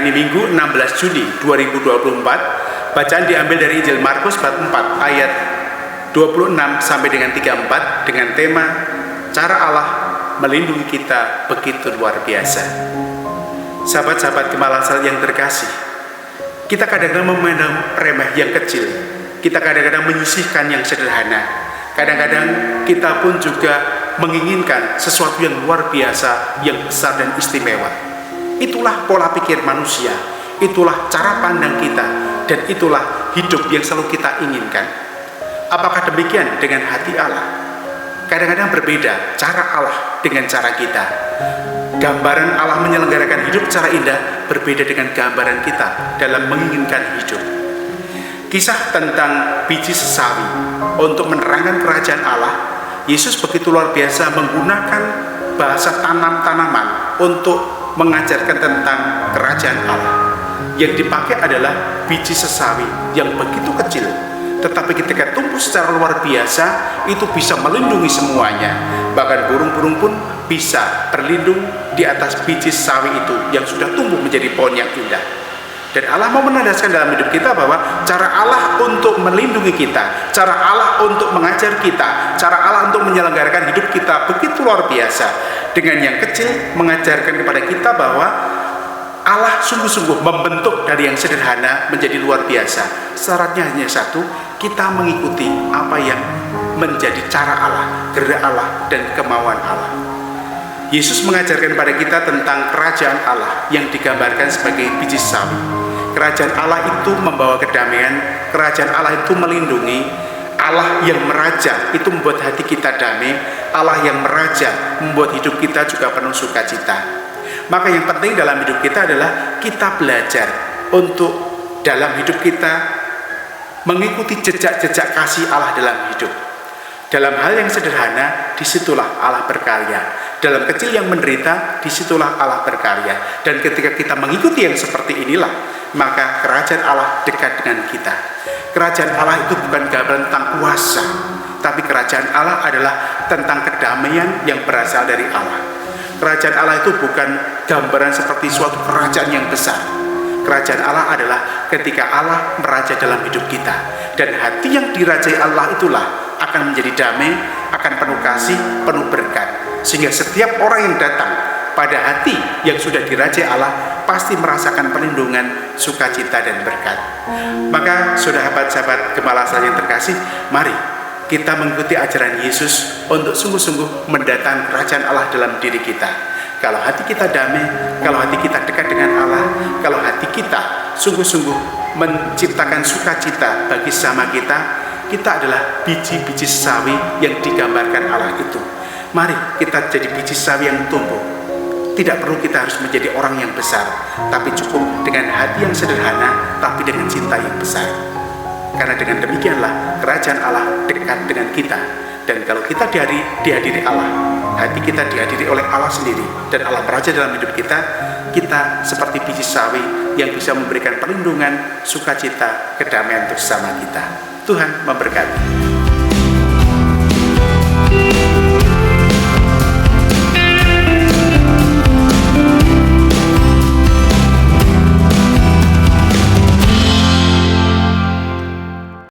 hari ini Minggu 16 Juni 2024. Bacaan diambil dari Injil Markus bab 4 ayat 26 sampai dengan 34 dengan tema cara Allah melindungi kita begitu luar biasa. Sahabat-sahabat Gemalsal yang terkasih, kita kadang-kadang memandang remeh yang kecil, kita kadang-kadang menyisihkan yang sederhana, kadang-kadang kita pun juga menginginkan sesuatu yang luar biasa, yang besar dan istimewa. Itulah pola pikir manusia, itulah cara pandang kita, dan itulah hidup yang selalu kita inginkan. Apakah demikian dengan hati Allah? Kadang-kadang berbeda cara Allah dengan cara kita. Gambaran Allah menyelenggarakan hidup secara indah berbeda dengan gambaran kita dalam menginginkan hidup. Kisah tentang biji sesawi untuk menerangkan kerajaan Allah, Yesus begitu luar biasa menggunakan bahasa tanam-tanaman untuk mengajarkan tentang kerajaan Allah. Yang dipakai adalah biji sesawi yang begitu kecil, tetapi ketika tumbuh secara luar biasa, itu bisa melindungi semuanya. Bahkan burung-burung pun bisa berlindung di atas biji sesawi itu yang sudah tumbuh menjadi pohon yang indah. Dan Allah mau menandaskan dalam hidup kita bahwa cara Allah untuk melindungi kita, cara Allah untuk mengajar kita, cara Allah untuk menyelenggarakan hidup kita begitu luar biasa. Dengan yang kecil mengajarkan kepada kita bahwa Allah sungguh-sungguh membentuk dari yang sederhana menjadi luar biasa. Syaratnya hanya satu, kita mengikuti apa yang menjadi cara Allah, gerak Allah, dan kemauan Allah. Yesus mengajarkan pada kita tentang kerajaan Allah yang digambarkan sebagai biji sawi. Kerajaan Allah itu membawa kedamaian, kerajaan Allah itu melindungi, Allah yang meraja itu membuat hati kita damai, Allah yang meraja membuat hidup kita juga penuh sukacita. Maka yang penting dalam hidup kita adalah kita belajar untuk dalam hidup kita mengikuti jejak-jejak kasih Allah dalam hidup. Dalam hal yang sederhana, disitulah Allah berkarya. Dalam kecil yang menderita, disitulah Allah berkarya. Dan ketika kita mengikuti yang seperti inilah, maka kerajaan Allah dekat dengan kita. Kerajaan Allah itu bukan gambaran tentang kuasa, tapi kerajaan Allah adalah tentang kedamaian yang berasal dari Allah. Kerajaan Allah itu bukan gambaran seperti suatu kerajaan yang besar. Kerajaan Allah adalah ketika Allah meraja dalam hidup kita. Dan hati yang dirajai Allah itulah akan menjadi damai, akan penuh kasih, penuh berkat. Sehingga setiap orang yang datang pada hati yang sudah dirajai Allah pasti merasakan perlindungan, sukacita, dan berkat. Maka sahabat-sahabat Gemalsal yang terkasih, mari kita mengikuti ajaran Yesus untuk sungguh-sungguh mendatangkan kerajaan Allah dalam diri kita. Kalau hati kita damai, kalau hati kita dekat dengan Allah, kalau hati kita sungguh-sungguh menciptakan sukacita bagi sesama kita, kita adalah biji-biji sawi yang digambarkan Allah itu. Mari kita jadi biji sawi yang tumbuh. Tidak perlu kita harus menjadi orang yang besar, tapi cukup dengan hati yang sederhana, tapi dengan cinta yang besar. Karena dengan demikianlah kerajaan Allah dekat dengan kita. Dan kalau kita dihadiri Allah, hati kita dihadiri oleh Allah sendiri, dan Allah meraja dalam hidup kita, kita seperti biji sawi yang bisa memberikan perlindungan, sukacita, kedamaian untuk sesama kita. Tuhan memberkati.